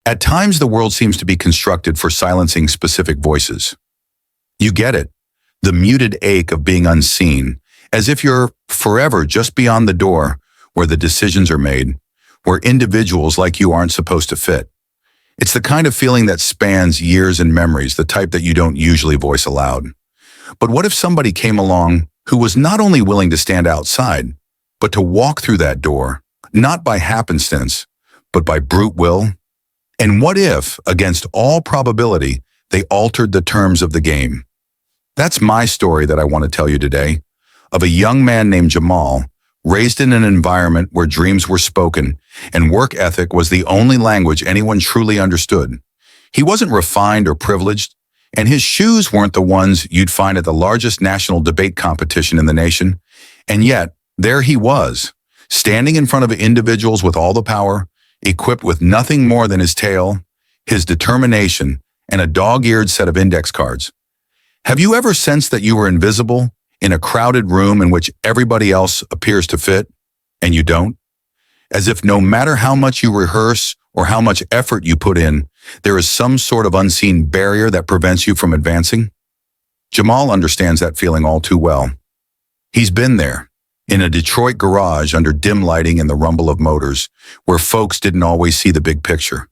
At times, the world seems to be constructed for silencing specific voices. You get it, the muted ache of being unseen, as if you're forever just beyond the door where the decisions are made, where individuals like you aren't supposed to fit. It's the kind of feeling that spans years and memories, the type that you don't usually voice aloud. But what if somebody came along who was not only willing to stand outside, but to walk through that door, not by happenstance, but by brute will? And what if, against all probability, they altered the terms of the game? That's my story that I want to tell you today, of a young man named Jamal, raised in an environment where dreams were spoken and work ethic was the only language anyone truly understood. He wasn't refined or privileged, and his shoes weren't the ones you'd find at the largest national debate competition in the nation. And yet, there he was, standing in front of individuals with all the power, equipped with nothing more than his tail, his determination, and a dog-eared set of index cards. Have you ever sensed that you were invisible in a crowded room in which everybody else appears to fit, and you don't? As if no matter how much you rehearse or how much effort you put in, there is some sort of unseen barrier that prevents you from advancing? Jamal understands that feeling all too well. He's been there, in a Detroit garage under dim lighting and the rumble of motors, where folks didn't always see the big picture,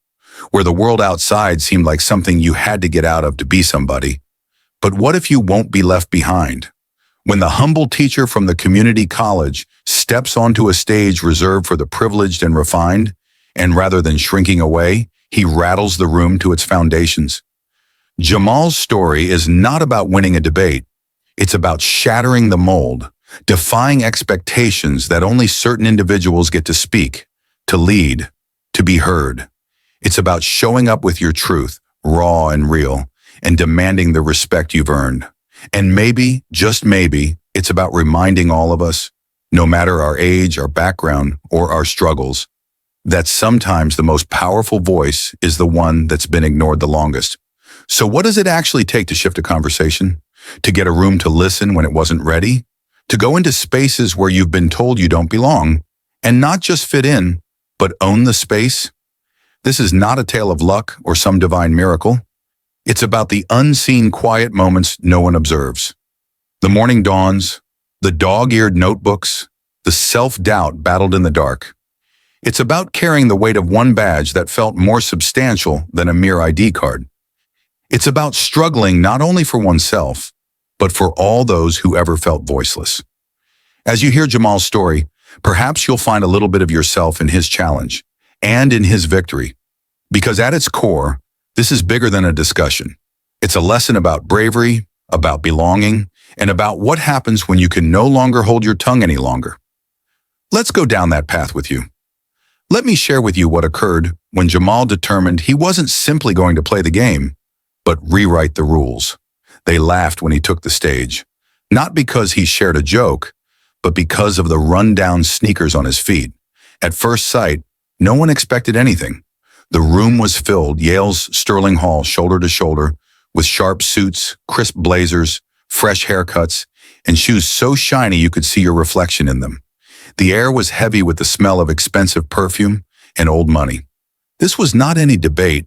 where the world outside seemed like something you had to get out of to be somebody. But what if you won't be left behind? When the humble teacher from the community college steps onto a stage reserved for the privileged and refined, and rather than shrinking away, he rattles the room to its foundations. Jamal's story is not about winning a debate. It's about shattering the mold, defying expectations that only certain individuals get to speak, to lead, to be heard. It's about showing up with your truth, raw and real, and demanding the respect you've earned. And maybe, just maybe, it's about reminding all of us, no matter our age, our background, or our struggles, that sometimes the most powerful voice is the one that's been ignored the longest. So what does it actually take to shift a conversation? To get a room to listen when it wasn't ready? To go into spaces where you've been told you don't belong, and not just fit in, but own the space? This is not a tale of luck or some divine miracle. It's about the unseen quiet moments no one observes. The morning dawns, the dog-eared notebooks, the self-doubt battled in the dark. It's about carrying the weight of one badge that felt more substantial than a mere ID card. It's about struggling not only for oneself, but for all those who ever felt voiceless. As you hear Jamal's story, perhaps you'll find a little bit of yourself in his challenge and in his victory. Because at its core, this is bigger than a discussion. It's a lesson about bravery, about belonging, and about what happens when you can no longer hold your tongue any longer. Let's go down that path with you. Let me share with you what occurred when Jamal determined he wasn't simply going to play the game, but rewrite the rules. They laughed when he took the stage, not because he shared a joke, but because of the run-down sneakers on his feet. At first sight, no one expected anything. The room was filled, Yale's Sterling Hall, shoulder to shoulder, with sharp suits, crisp blazers, fresh haircuts, and shoes so shiny you could see your reflection in them. The air was heavy with the smell of expensive perfume and old money. This was not any debate.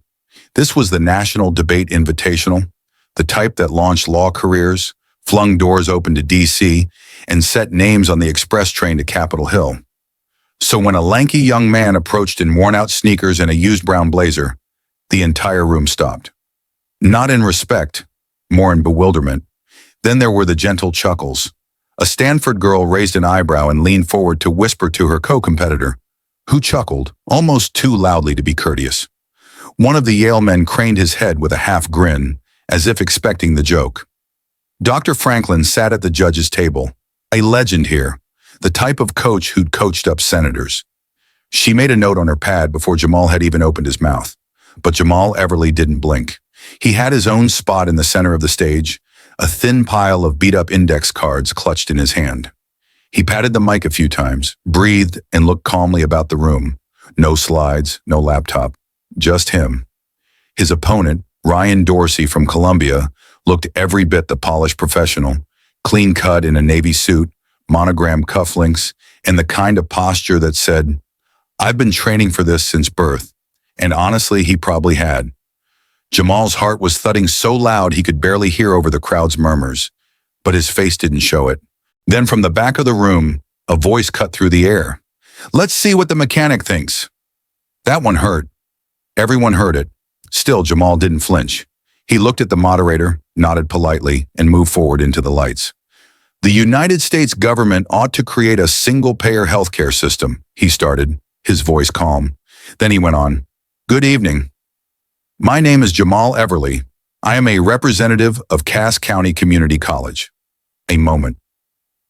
This was the National Debate Invitational, the type that launched law careers, flung doors open to D.C., and set names on the express train to Capitol Hill. So when a lanky young man approached in worn-out sneakers and a used brown blazer, the entire room stopped. Not in respect, more in bewilderment. Then there were the gentle chuckles. A Stanford girl raised an eyebrow and leaned forward to whisper to her co-competitor, who chuckled, almost too loudly to be courteous. One of the Yale men craned his head with a half grin, as if expecting the joke. Dr. Franklin sat at the judge's table, a legend here, the type of coach who'd coached up senators. She made a note on her pad before Jamal had even opened his mouth. But Jamal Everly didn't blink. He had his own spot in the center of the stage, a thin pile of beat-up index cards clutched in his hand. He patted the mic a few times, breathed, and looked calmly about the room. No slides, no laptop, just him. His opponent, Ryan Dorsey from Columbia, looked every bit the polished professional, clean-cut in a navy suit, monogrammed cufflinks, and the kind of posture that said, "I've been training for this since birth, And honestly, he probably had. Jamal's heart was thudding so loud he could barely hear over the crowd's murmurs, but his face didn't show it. Then from the back of the room, a voice cut through the air. "Let's see what the mechanic thinks." That one hurt. Everyone heard it. Still, Jamal didn't flinch. He looked at the moderator, nodded politely, and moved forward into the lights. "The United States government ought to create a single-payer healthcare system," he started, his voice calm. Then he went on, "Good evening. My name is Jamal Everly. I am a representative of Cass County Community College." A moment.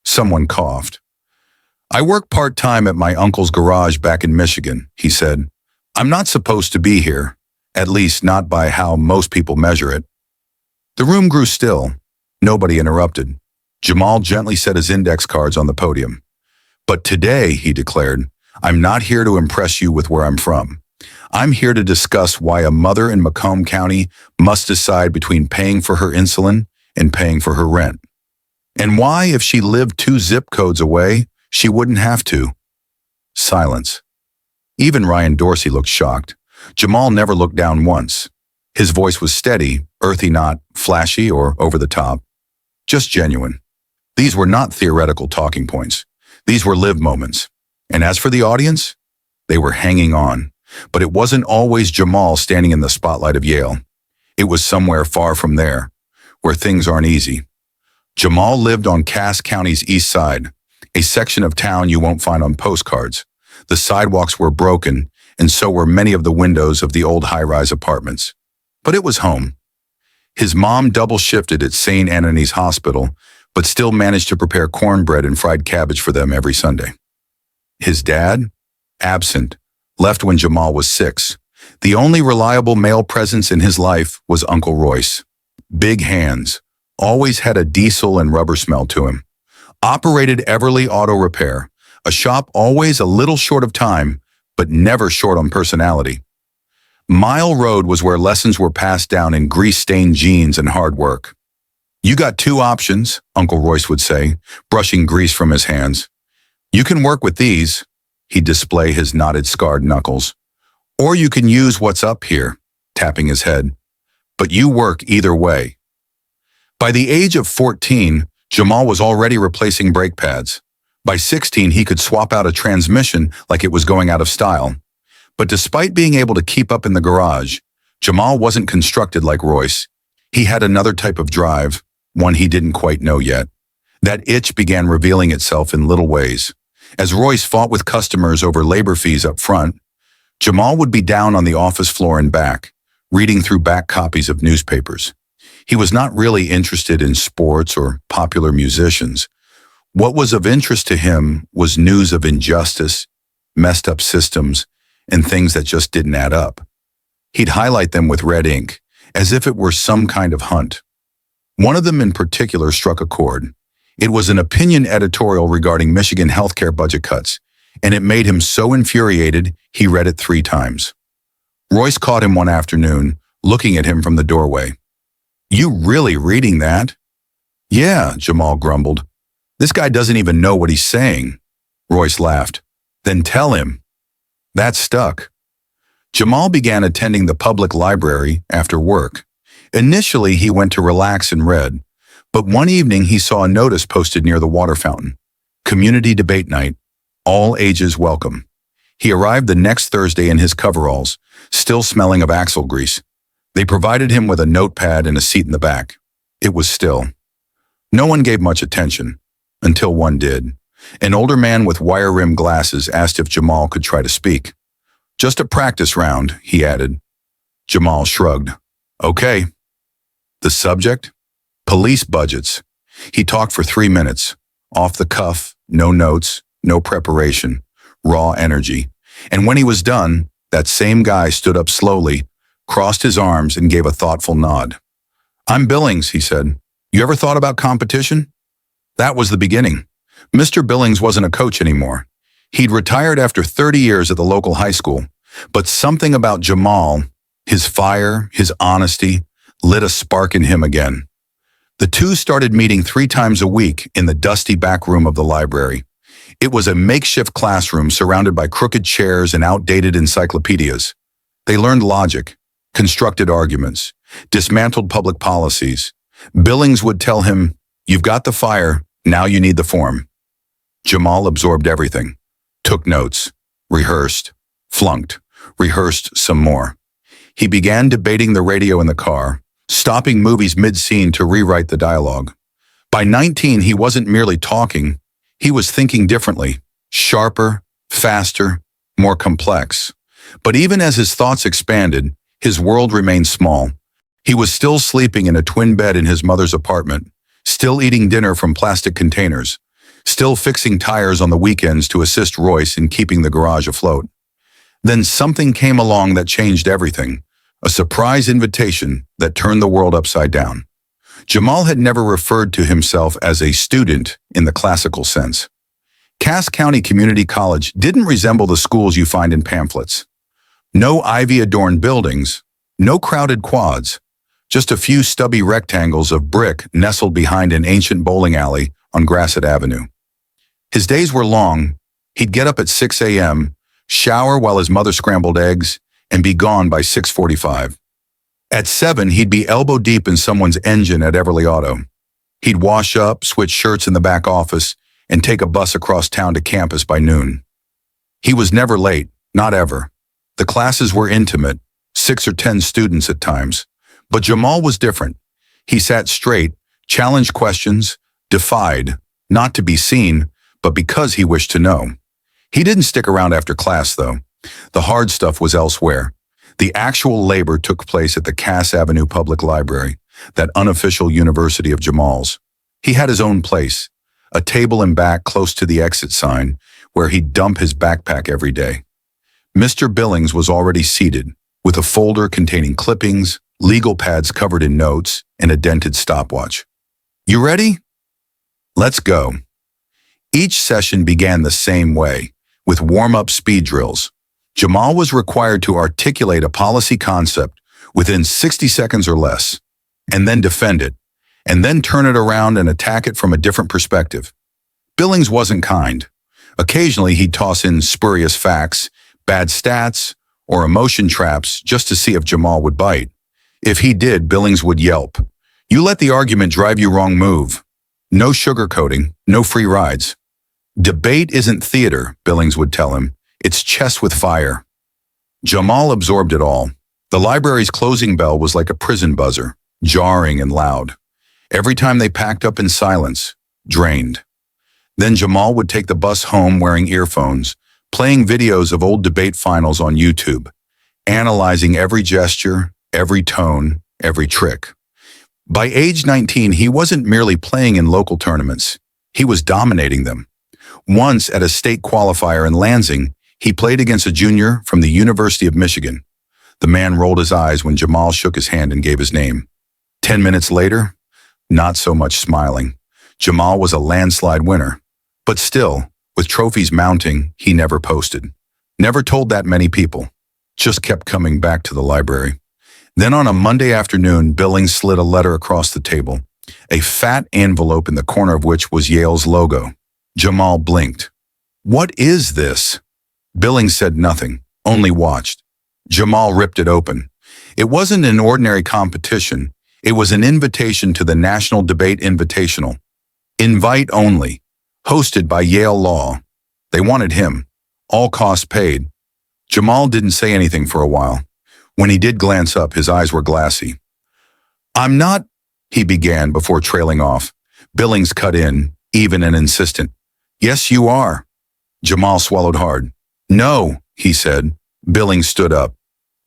Someone coughed. "I work part-time at my uncle's garage back in Michigan," he said. "I'm not supposed to be here, at least not by how most people measure it." The room grew still. Nobody interrupted. Jamal gently set his index cards on the podium. "But today," he declared, "I'm not here to impress you with where I'm from. I'm here to discuss why a mother in Macomb County must decide between paying for her insulin and paying for her rent. And why, if she lived 2 zip codes away, she wouldn't have to." Silence. Even Ryan Dorsey looked shocked. Jamal never looked down once. His voice was steady, earthy, not flashy or over the top. Just genuine. These were not theoretical talking points. These were live moments. And as for the audience, they were hanging on. But it wasn't always Jamal standing in the spotlight of Yale. It was somewhere far from there, where things aren't easy. Jamal lived on Cass County's east side, a section of town you won't find on postcards. The sidewalks were broken, and so were many of the windows of the old high-rise apartments. But it was home. His mom double-shifted at St. Anthony's Hospital, but still managed to prepare cornbread and fried cabbage for them every Sunday. His dad? Absent, left when Jamal was 6. The only reliable male presence in his life was Uncle Royce. Big hands, always had a diesel and rubber smell to him. Operated Everly Auto Repair, a shop always a little short of time, but never short on personality. Mile Road was where lessons were passed down in grease-stained jeans and hard work. "You got 2 options," Uncle Royce would say, brushing grease from his hands. "You can work with these," he'd display his knotted, scarred knuckles. "Or you can use what's up here," tapping his head. "But you work either way." By the age of 14, Jamal was already replacing brake pads. By 16, he could swap out a transmission like it was going out of style. But despite being able to keep up in the garage, Jamal wasn't constructed like Royce. He had another type of drive, one he didn't quite know yet. That itch began revealing itself in little ways. As Royce fought with customers over labor fees up front, Jamal would be down on the office floor and back, reading through back copies of newspapers. He was not really interested in sports or popular musicians. What was of interest to him was news of injustice, messed up systems, and things that just didn't add up. He'd highlight them with red ink, as if it were some kind of hunt. One of them in particular struck a chord. It was an opinion editorial regarding Michigan healthcare budget cuts, and it made him so infuriated he read it 3 times. Royce caught him one afternoon, looking at him from the doorway. "You really reading that?" "Yeah," Jamal grumbled. "This guy doesn't even know what he's saying." Royce laughed. "Then tell him." That stuck. Jamal began attending the public library after work. Initially, he went to relax and read, but one evening he saw a notice posted near the water fountain. "Community debate night. All ages welcome." He arrived the next Thursday in his coveralls, still smelling of axle grease. They provided him with a notepad and a seat in the back. It was still. No one gave much attention, until one did. An older man with wire-rimmed glasses asked if Jamal could try to speak. "Just a practice round," he added. Jamal shrugged. "Okay." The subject? Police budgets. He talked for 3 minutes, off the cuff, no notes, no preparation, raw energy. And when he was done, that same guy stood up slowly, crossed his arms, and gave a thoughtful nod. "I'm Billings," he said. "You ever thought about competition?" That was the beginning. Mr. Billings wasn't a coach anymore. He'd retired after 30 years at the local high school, but something about Jamal, his fire, his honesty, lit a spark in him again. The two started meeting 3 times a week in the dusty back room of the library. It was a makeshift classroom surrounded by crooked chairs and outdated encyclopedias. They learned logic, constructed arguments, dismantled public policies. Billings would tell him, "You've got the fire, now you need the form." Jamal absorbed everything, took notes, rehearsed, flunked, rehearsed some more. He began debating the radio in the car, stopping movies mid-scene to rewrite the dialogue. By 19, he wasn't merely talking, he was thinking differently, sharper, faster, more complex. But even as his thoughts expanded, his world remained small. He was still sleeping in a twin bed in his mother's apartment, still eating dinner from plastic containers, still fixing tires on the weekends to assist Royce in keeping the garage afloat. Then something came along that changed everything, a surprise invitation that turned the world upside down. Jamal had never referred to himself as a student in the classical sense. Cass County Community College didn't resemble the schools you find in pamphlets. No ivy-adorned buildings, no crowded quads, just a few stubby rectangles of brick nestled behind an ancient bowling alley on Grasset Avenue. His days were long. He'd get up at 6 a.m., shower while his mother scrambled eggs, and be gone by 6:45. At 7, he'd be elbow-deep in someone's engine at Everly Auto. He'd wash up, switch shirts in the back office, and take a bus across town to campus by noon. He was never late, not ever. The classes were intimate, 6 or 10 students at times. But Jamal was different. He sat straight, challenged questions, defied, not to be seen, but because he wished to know. He didn't stick around after class, though. The hard stuff was elsewhere. The actual labor took place at the Cass Avenue Public Library, that unofficial university of Jamal's. He had his own place, a table in back close to the exit sign, where he'd dump his backpack every day. Mr. Billings was already seated, with a folder containing clippings, legal pads covered in notes, and a dented stopwatch. "You ready? Let's go." Each session began the same way, with warm-up speed drills. Jamal was required to articulate a policy concept within 60 seconds or less, and then defend it, and then turn it around and attack it from a different perspective. Billings wasn't kind. Occasionally, he'd toss in spurious facts, bad stats, or emotion traps just to see if Jamal would bite. If he did, Billings would yelp, "You let the argument drive you wrong, move." No sugarcoating, no free rides. "Debate isn't theater," Billings would tell him. "It's chess with fire." Jamal absorbed it all. The library's closing bell was like a prison buzzer, jarring and loud. Every time they packed up in silence, drained. Then Jamal would take the bus home wearing earphones, playing videos of old debate finals on YouTube, analyzing every gesture, every tone, every trick. By age 19, he wasn't merely playing in local tournaments. He was dominating them. Once at a state qualifier in Lansing, he played against a junior from the University of Michigan. The man rolled his eyes when Jamal shook his hand and gave his name. 10 minutes later, not so much smiling. Jamal was a landslide winner. But still, with trophies mounting, he never posted. Never told that many people. Just kept coming back to the library. Then on a Monday afternoon, Billings slid a letter across the table, a fat envelope in the corner of which was Yale's logo. Jamal blinked. "What is this?" Billings said nothing, only watched. Jamal ripped it open. It wasn't an ordinary competition. It was an invitation to the National Debate Invitational. Invite only. Hosted by Yale Law. They wanted him. All costs paid. Jamal didn't say anything for a while. When he did glance up, his eyes were glassy. "I'm not," he began before trailing off. Billings cut in, even and insistent. "Yes, you are." Jamal swallowed hard. "No," he said. Billings stood up.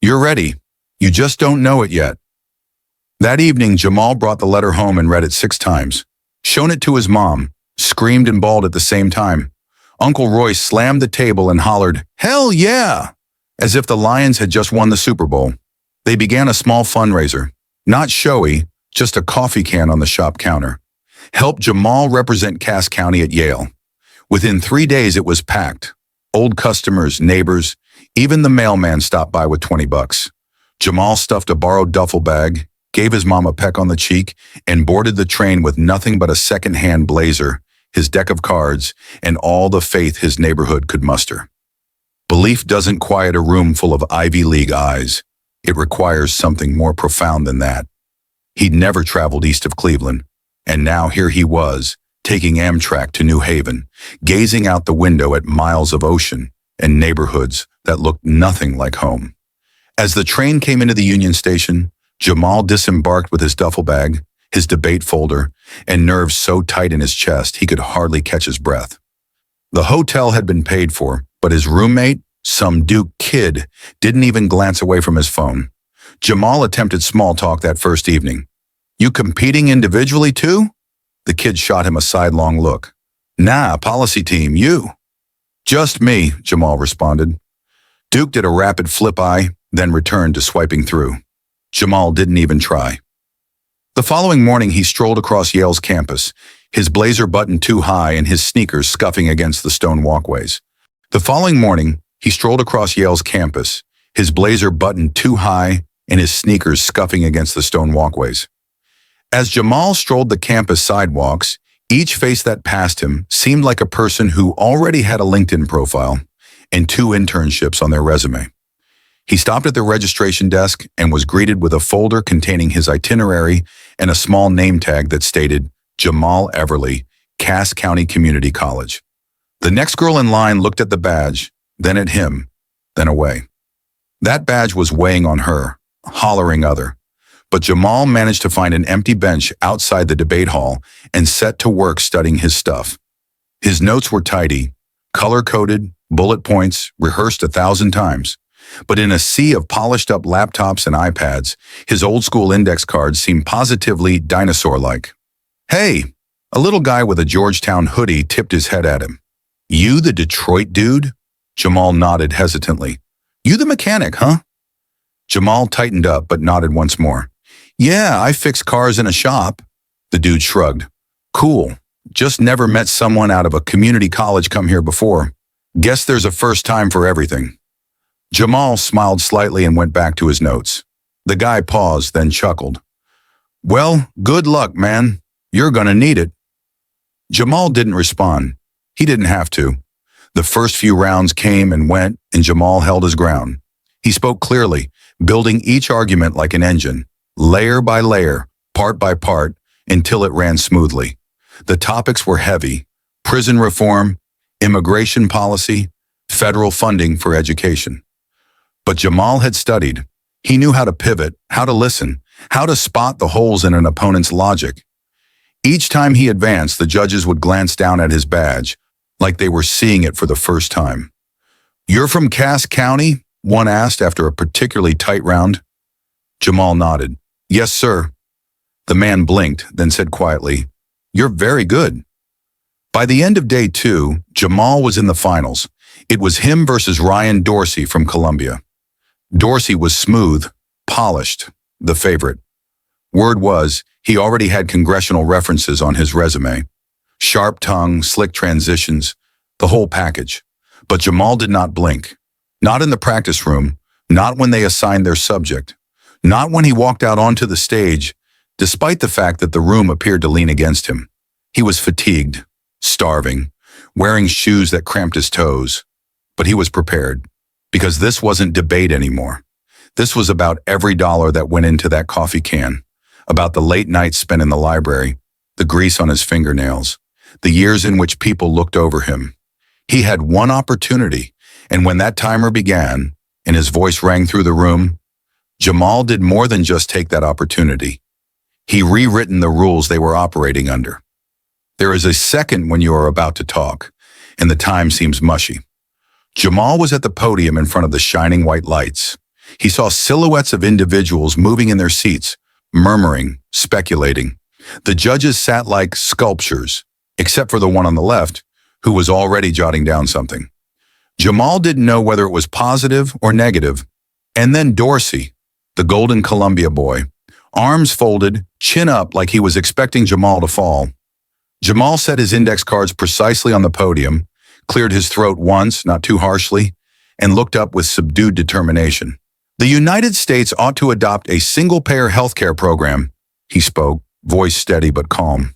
"You're ready. You just don't know it yet." That evening, Jamal brought the letter home and read it 6 times. Shown it to his mom, screamed and bawled at the same time. Uncle Royce slammed the table and hollered, "Hell yeah!" as if the Lions had just won the Super Bowl. They began a small fundraiser. Not showy, just a coffee can on the shop counter. Help Jamal represent Cass County at Yale. Within 3 days, it was packed. Old customers, neighbors, even the mailman stopped by with $20. Jamal stuffed a borrowed duffel bag, gave his mom a peck on the cheek, and boarded the train with nothing but a second-hand blazer, his deck of cards, and all the faith his neighborhood could muster. Belief doesn't quiet a room full of Ivy League eyes. It requires something more profound than that. He'd never traveled east of Cleveland, and now here he was, taking Amtrak to New Haven, gazing out the window at miles of ocean and neighborhoods that looked nothing like home. As the train came into the Union Station, Jamal disembarked with his duffel bag, his debate folder, and nerves so tight in his chest he could hardly catch his breath. The hotel had been paid for, but his roommate, some Duke kid, didn't even glance away from his phone. Jamal attempted small talk that first evening. "You competing individually too?" The kid shot him a sidelong look. "Nah, policy team, you." "Just me," Jamal responded. Duke did a rapid flip eye, then returned to swiping through. Jamal didn't even try. The following morning he strolled across Yale's campus, his blazer buttoned too high and his sneakers scuffing against the stone walkways. The following morning he strolled across Yale's campus, his blazer buttoned too high and his sneakers scuffing against the stone walkways. As Jamal strolled the campus sidewalks, each face that passed him seemed like a person who already had a LinkedIn profile and 2 internships on their resume. He stopped at the registration desk and was greeted with a folder containing his itinerary and a small name tag that stated Jamal Everly, Cass County Community College. The next girl in line looked at the badge, then at him, then away. That badge was weighing on her, hollering other. But Jamal managed to find an empty bench outside the debate hall and set to work studying his stuff. His notes were tidy, color-coded, bullet points, rehearsed 1,000 times. But in a sea of polished-up laptops and iPads, his old-school index cards seemed positively dinosaur-like. "Hey!" A little guy with a Georgetown hoodie tipped his head at him. "You the Detroit dude?" Jamal nodded hesitantly. "You the mechanic, huh?" Jamal tightened up but nodded once more. "Yeah, I fix cars in a shop." The dude shrugged. "Cool. Just never met someone out of a community college come here before. Guess there's a first time for everything." Jamal smiled slightly and went back to his notes. The guy paused, then chuckled. "Well, good luck, man. You're gonna need it." Jamal didn't respond. He didn't have to. The first few rounds came and went, and Jamal held his ground. He spoke clearly, building each argument like an engine, layer by layer, part by part, until it ran smoothly. The topics were heavy: prison reform, immigration policy, federal funding for education. But Jamal had studied. He knew how to pivot, how to listen, how to spot the holes in an opponent's logic. Each time he advanced, the judges would glance down at his badge, like they were seeing it for the first time. "You're from Cass County?" one asked after a particularly tight round. Jamal nodded. "Yes, sir." The man blinked, then said quietly, "You're very good." By the end of day 2, Jamal was in the finals. It was him versus Ryan Dorsey from Columbia. Dorsey was smooth, polished, the favorite. Word was, he already had congressional references on his resume. Sharp tongue, slick transitions, the whole package. But Jamal did not blink. Not in the practice room, not when they assigned their subject, not when he walked out onto the stage, despite the fact that the room appeared to lean against him. He was fatigued, starving, wearing shoes that cramped his toes. But he was prepared, because this wasn't debate anymore. This was about every dollar that went into that coffee can, about the late nights spent in the library, the grease on his fingernails, the years in which people looked over him. He had one opportunity, and when that timer began, and his voice rang through the room, Jamal did more than just take that opportunity. He rewritten the rules they were operating under. There is a second when you are about to talk, and the time seems mushy. Jamal was at the podium in front of the shining white lights. He saw silhouettes of individuals moving in their seats, murmuring, speculating. The judges sat like sculptures, except for the one on the left, who was already jotting down something. Jamal didn't know whether it was positive or negative. And then Dorsey, the golden Columbia boy, arms folded, chin up like he was expecting Jamal to fall. Jamal set his index cards precisely on the podium, cleared his throat once, not too harshly, and looked up with subdued determination. "The United States ought to adopt a single-payer healthcare program," he spoke, voice steady but calm.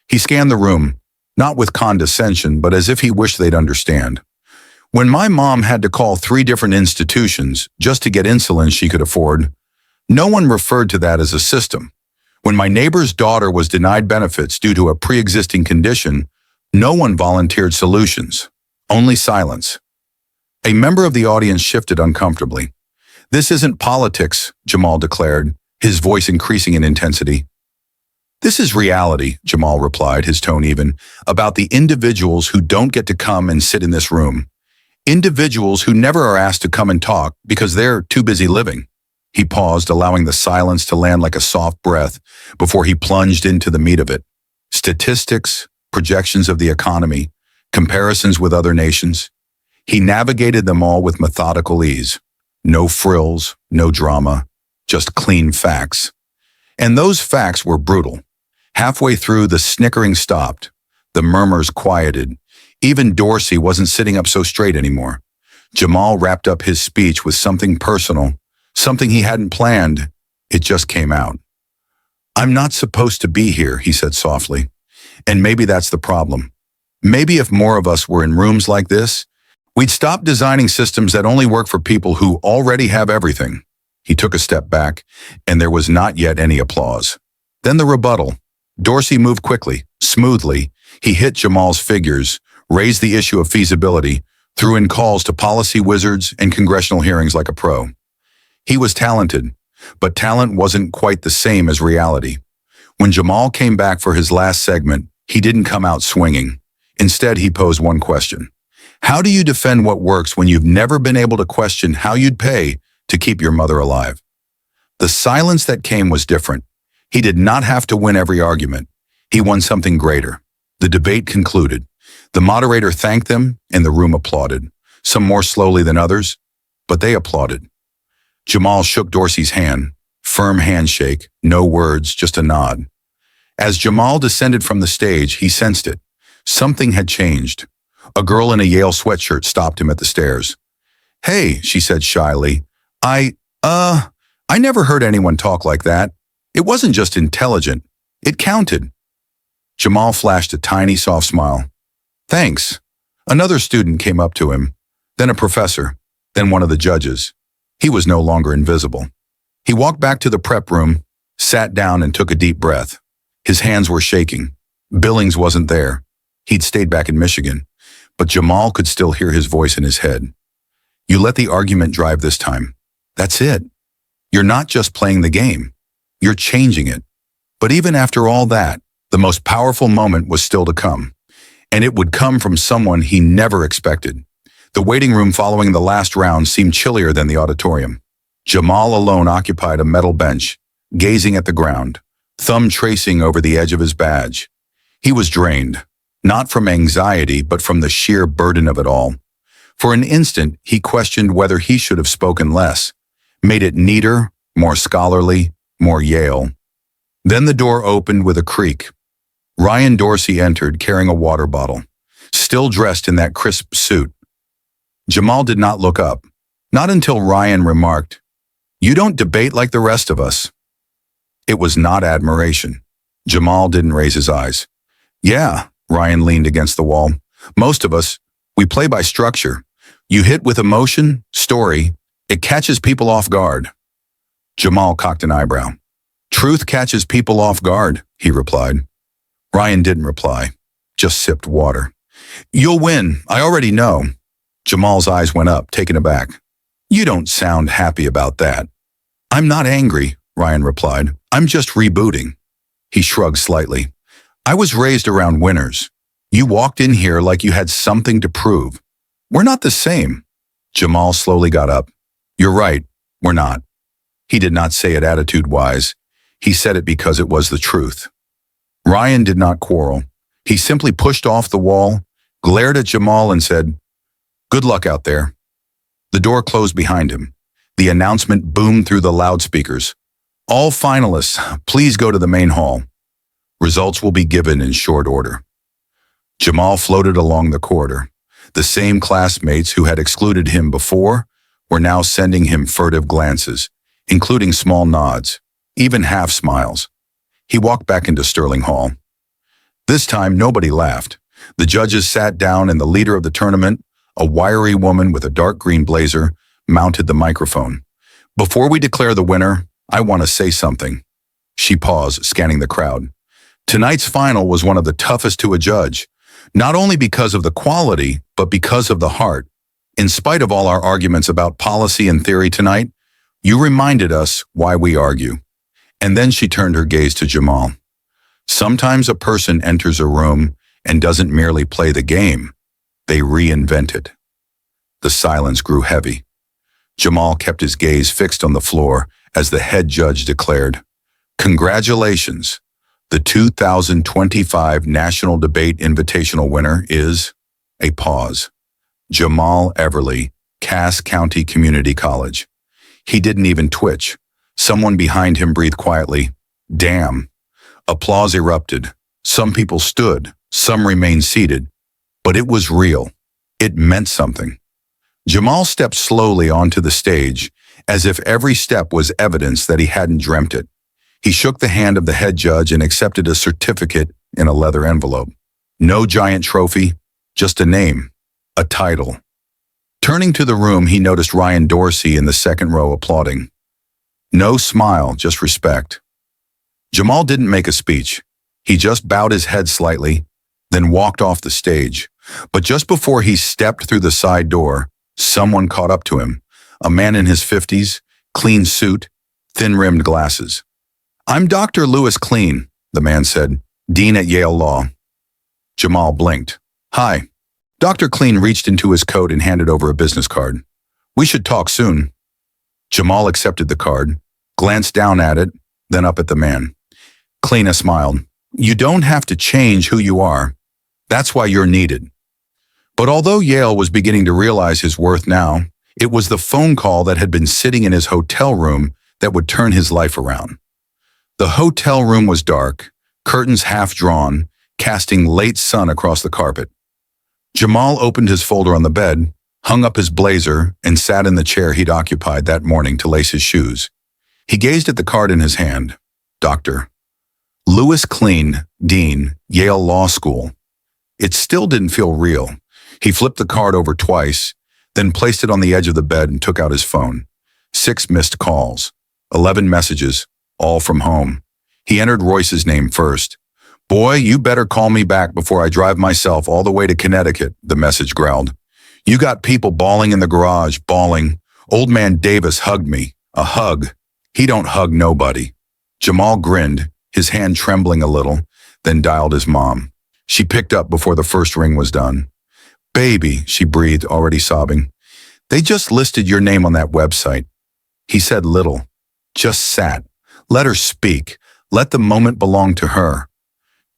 He scanned the room, not with condescension, but as if he wished they'd understand. When my mom had to call 3 different institutions just to get insulin she could afford, no one referred to that as a system. When my neighbor's daughter was denied benefits due to a pre-existing condition, no one volunteered solutions, only silence. A member of the audience shifted uncomfortably. "This isn't politics," Jamal declared, his voice increasing in intensity. "This is reality," Jamal replied, his tone even, "about the individuals who don't get to come and sit in this room. Individuals who never are asked to come and talk because they're too busy living." He paused, allowing the silence to land like a soft breath before he plunged into the meat of it. Statistics, projections of the economy, comparisons with other nations. He navigated them all with methodical ease. No frills, no drama, just clean facts. And those facts were brutal. Halfway through, the snickering stopped. The murmurs quieted. Even Dorsey wasn't sitting up so straight anymore. Jamal wrapped up his speech with something personal, something he hadn't planned. It just came out. "I'm not supposed to be here," he said softly. "And maybe that's the problem. Maybe if more of us were in rooms like this, we'd stop designing systems that only work for people who already have everything." He took a step back, and there was not yet any applause. Then the rebuttal. Dorsey moved quickly, smoothly. He hit Jamal's figures, raised the issue of feasibility, threw in calls to policy wizards and congressional hearings like a pro. He was talented, but talent wasn't quite the same as reality. When Jamal came back for his last segment, he didn't come out swinging. Instead, he posed one question. How do you defend what works when you've never been able to question how you'd pay to keep your mother alive? The silence that came was different. He did not have to win every argument. He won something greater. The debate concluded. The moderator thanked them, and the room applauded, some more slowly than others, but they applauded. Jamal shook Dorsey's hand, firm handshake, no words, just a nod. As Jamal descended from the stage, he sensed it. Something had changed. A girl in a Yale sweatshirt stopped him at the stairs. "Hey," she said shyly, I never heard anyone talk like that. It wasn't just intelligent. It counted." Jamal flashed a tiny, soft smile. "Thanks." Another student came up to him, then a professor, then one of the judges. He was no longer invisible. He walked back to the prep room, sat down and took a deep breath. His hands were shaking. Billings wasn't there. He'd stayed back in Michigan, but Jamal could still hear his voice in his head. "You let the argument drive this time. That's it. You're not just playing the game. You're changing it." But even after all that, the most powerful moment was still to come. And it would come from someone he never expected. The waiting room following the last round seemed chillier than the auditorium. Jamal alone occupied a metal bench, gazing at the ground, thumb tracing over the edge of his badge. He was drained, not from anxiety, but from the sheer burden of it all. For an instant, he questioned whether he should have spoken less, made it neater, more scholarly, more Yale. Then the door opened with a creak. Ryan Dorsey entered carrying a water bottle, still dressed in that crisp suit. Jamal did not look up, not until Ryan remarked, "You don't debate like the rest of us." It was not admiration. Jamal didn't raise his eyes. "Yeah," Ryan leaned against the wall. "Most of us, we play by structure. You hit with emotion, story, it catches people off guard." Jamal cocked an eyebrow. "Truth catches people off guard," he replied. Ryan didn't reply, just sipped water. "You'll win, I already know." Jamal's eyes went up, taken aback. "You don't sound happy about that." "I'm not angry," Ryan replied. "I'm just rebooting." He shrugged slightly. "I was raised around winners. You walked in here like you had something to prove. We're not the same." Jamal slowly got up. "You're right, we're not." He did not say it attitude-wise. He said it because it was the truth. Ryan did not quarrel. He simply pushed off the wall, glared at Jamal and said, "Good luck out there." The door closed behind him. The announcement boomed through the loudspeakers. "All finalists, please go to the main hall. Results will be given in short order." Jamal floated along the corridor. The same classmates who had excluded him before were now sending him furtive glances, including small nods, even half smiles. He walked back into Sterling Hall. This time, nobody laughed. The judges sat down and the leader of the tournament, A wiry woman with a dark green blazer mounted the microphone. "Before we declare the winner, I want to say something." She paused, scanning the crowd. Tonight's final was one of the toughest to adjudge, not only because of the quality, but because of the heart. In spite of all our arguments about policy and theory tonight, you reminded us why we argue. And then she turned her gaze to Jamal. Sometimes a person enters a room and doesn't merely play the game, they reinvent it. The silence grew heavy. Jamal kept his gaze fixed on the floor as the head judge declared, "Congratulations. The 2025 National Debate Invitational winner is," a pause, "Jamal Everly, Cass County Community College." He didn't even twitch. Someone behind him breathed quietly, "Damn." Applause erupted. Some people stood, some remained seated. But it was real. It meant something. Jamal stepped slowly onto the stage, as if every step was evidence that he hadn't dreamt it. He shook the hand of the head judge and accepted a certificate in a leather envelope. No giant trophy, just a name, a title. Turning to the room, he noticed Ryan Dorsey in the second row applauding. No smile, just respect. Jamal didn't make a speech. He just bowed his head slightly, then walked off the stage. But just before he stepped through the side door, someone caught up to him, a man in his 50s, clean suit, thin-rimmed glasses. "I'm Dr. Lewis Clean," the man said, "Dean at Yale Law." Jamal blinked. "Hi." Dr. Clean reached into his coat and handed over a business card. "We should talk soon." Jamal accepted the card, glanced down at it, then up at the man. Clean smiled. "You don't have to change who you are. That's why you're needed." But although Yale was beginning to realize his worth now, it was the phone call that had been sitting in his hotel room that would turn his life around. The hotel room was dark, curtains half drawn, casting late sun across the carpet. Jamal opened his folder on the bed, hung up his blazer, and sat in the chair he'd occupied that morning to lace his shoes. He gazed at the card in his hand. Dr. Lewis Clean, Dean, Yale Law School. It still didn't feel real. He flipped the card over twice, then placed it on the edge of the bed and took out his phone. 6 missed calls, 11 messages, all from home. He entered Royce's name first. "Boy, you better call me back before I drive myself all the way to Connecticut," the message growled. "You got people bawling in the garage, bawling. Old man Davis hugged me. A hug. He don't hug nobody." Jamal grinned, his hand trembling a little, then dialed his mom. She picked up before the first ring was done. "Baby," she breathed, already sobbing. "They just listed your name on that website." He said little, just sat. Let her speak. Let the moment belong to her.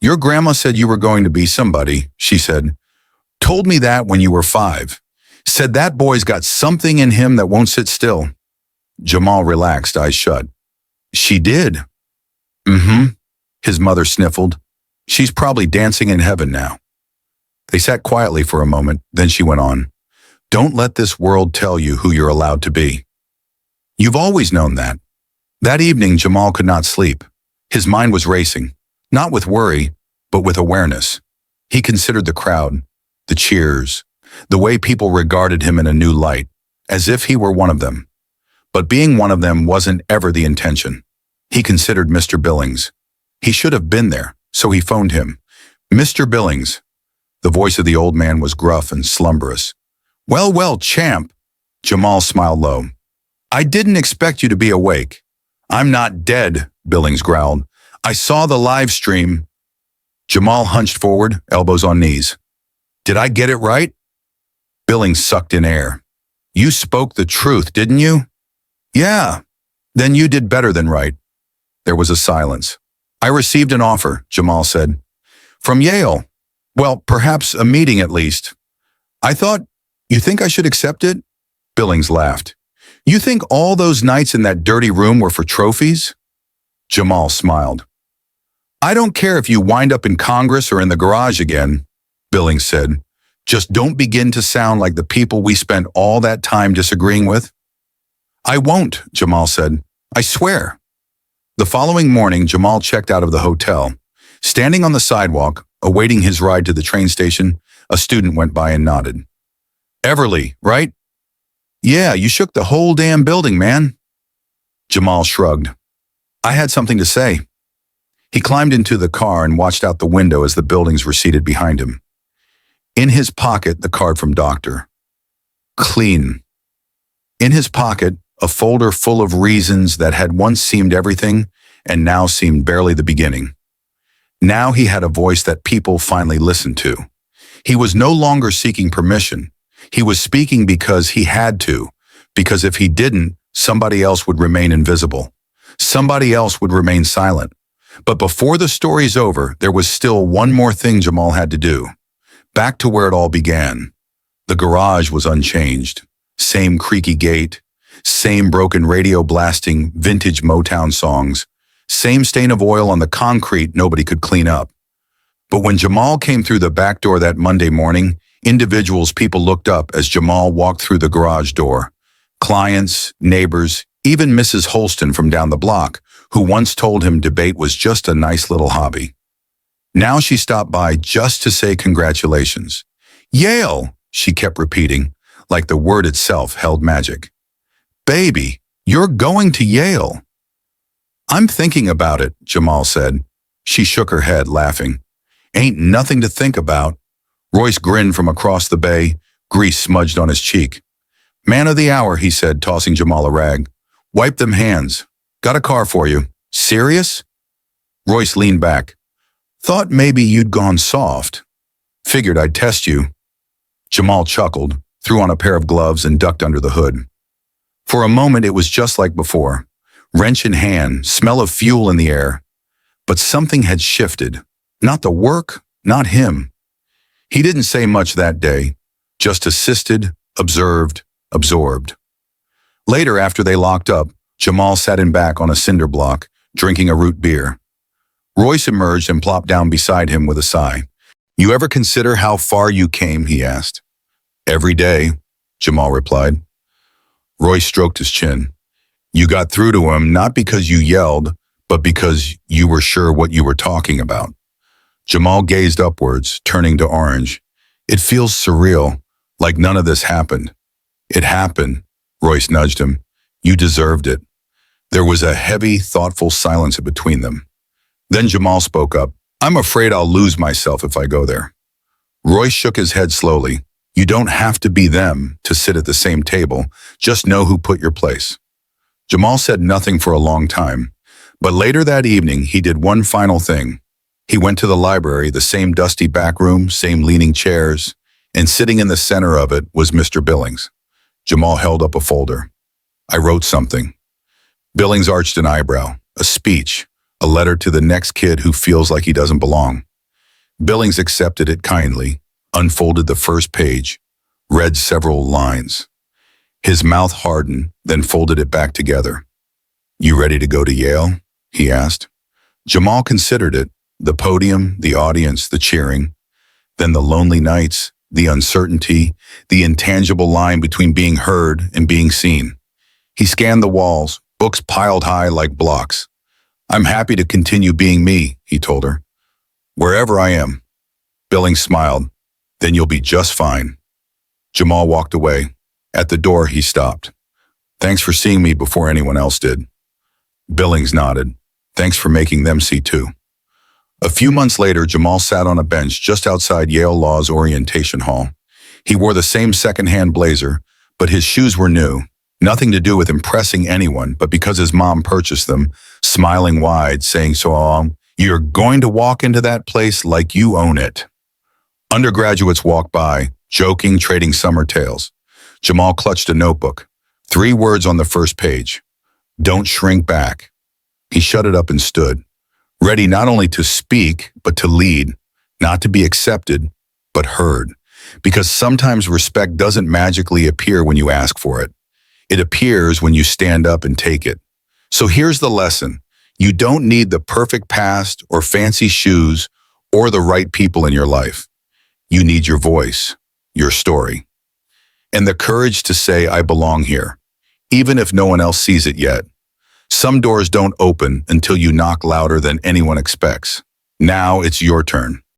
"Your grandma said you were going to be somebody," she said. "Told me that when you were 5. Said that boy's got something in him that won't sit still." Jamal relaxed, eyes shut. "She did." "Mm-hmm," his mother sniffled. "She's probably dancing in heaven now." They sat quietly for a moment, then she went on. "Don't let this world tell you who you're allowed to be. You've always known that." That evening, Jamal could not sleep. His mind was racing, not with worry, but with awareness. He considered the crowd, the cheers, the way people regarded him in a new light, as if he were one of them. But being one of them wasn't ever the intention. He considered Mr. Billings. He should have been there, so he phoned him. "Mr. Billings." The voice of the old man was gruff and slumberous. "Well, well, champ." Jamal smiled low. "I didn't expect you to be awake." "I'm not dead," Billings growled. "I saw the live stream." Jamal hunched forward, elbows on knees. "Did I get it right?" Billings sucked in air. "You spoke the truth, didn't you?" "Yeah." "Then you did better than right." There was a silence. "I received an offer," Jamal said. "From Yale. Well, perhaps a meeting at least." "I thought, you think I should accept it?" Billings laughed. "You think all those nights in that dirty room were for trophies?" Jamal smiled. "I don't care if you wind up in Congress or in the garage again," Billings said. "Just don't begin to sound like the people we spent all that time disagreeing with." "I won't," Jamal said. "I swear." The following morning, Jamal checked out of the hotel. Standing on the sidewalk, awaiting his ride to the train station, a student went by and nodded. Everly, right? Yeah, you shook the whole damn building, man. Jamal shrugged. I had something to say. He climbed into the car and watched out the window as the buildings receded behind him. In his pocket, the card from Doctor. Clean. In his pocket, a folder full of reasons that had once seemed everything and now seemed barely the beginning. Now he had a voice that people finally listened to. He was no longer seeking permission. He was speaking because he had to, because if he didn't, somebody else would remain invisible. Somebody else would remain silent. But before the story's over, there was still one more thing Jamal had to do. Back to where it all began. The garage was unchanged. Same creaky gate, same broken radio blasting vintage Motown songs, same stain of oil on the concrete nobody could clean up. But when Jamal came through the back door that Monday morning, people looked up as Jamal walked through the garage door. Clients, neighbors, even Mrs. Holston from down the block, who once told him debate was just a nice little hobby. Now she stopped by just to say congratulations. Yale, she kept repeating, like the word itself held magic. Baby, you're going to Yale. I'm thinking about it, Jamal said. She shook her head, laughing. Ain't nothing to think about. Royce grinned from across the bay, grease smudged on his cheek. Man of the hour, he said, tossing Jamal a rag. Wipe them hands. Got a car for you. Serious? Royce leaned back. Thought maybe you'd gone soft. Figured I'd test you. Jamal chuckled, threw on a pair of gloves and ducked under the hood. For a moment it was just like before. Wrench in hand, smell of fuel in the air. But something had shifted. Not the work, not him. He didn't say much that day, just assisted, observed, absorbed. Later, after they locked up, Jamal sat in back on a cinder block, drinking a root beer. Royce emerged and plopped down beside him with a sigh. You ever consider how far you came, he asked. Every day, Jamal replied. Royce stroked his chin. You got through to him not because you yelled, but because you were sure what you were talking about. Jamal gazed upwards, turning to orange. It feels surreal, like none of this happened. It happened, Royce nudged him. You deserved it. There was a heavy, thoughtful silence between them. Then Jamal spoke up. I'm afraid I'll lose myself if I go there. Royce shook his head slowly. You don't have to be them to sit at the same table. Just know who put your place. Jamal said nothing for a long time, but later that evening he did one final thing. He went to the library, the same dusty back room, same leaning chairs, and sitting in the center of it was Mr. Billings. Jamal held up a folder. I wrote something. Billings arched an eyebrow, a speech, a letter to the next kid who feels like he doesn't belong. Billings accepted it kindly, unfolded the first page, read several lines. His mouth hardened, then folded it back together. You ready to go to Yale? He asked. Jamal considered it, the podium, the audience, the cheering, then the lonely nights, the uncertainty, the intangible line between being heard and being seen. He scanned the walls, books piled high like blocks. I'm happy to continue being me, he told her. Wherever I am. Billings smiled. Then you'll be just fine. Jamal walked away. At the door, he stopped. Thanks for seeing me before anyone else did. Billings nodded. Thanks for making them see too. A few months later, Jamal sat on a bench just outside Yale Law's orientation hall. He wore the same second-hand blazer, but his shoes were new. Nothing to do with impressing anyone, but because his mom purchased them, smiling wide, saying you're going to walk into that place like you own it. Undergraduates walked by, joking, trading summer tales. Jamal clutched a notebook. 3 words on the first page. Don't shrink back. He shut it up and stood, ready not only to speak, but to lead, not to be accepted, but heard. Because sometimes respect doesn't magically appear when you ask for it. It appears when you stand up and take it. So here's the lesson. You don't need the perfect past or fancy shoes or the right people in your life. You need your voice, your story, and the courage to say, I belong here, even if no one else sees it yet. Some doors don't open until you knock louder than anyone expects. Now it's your turn.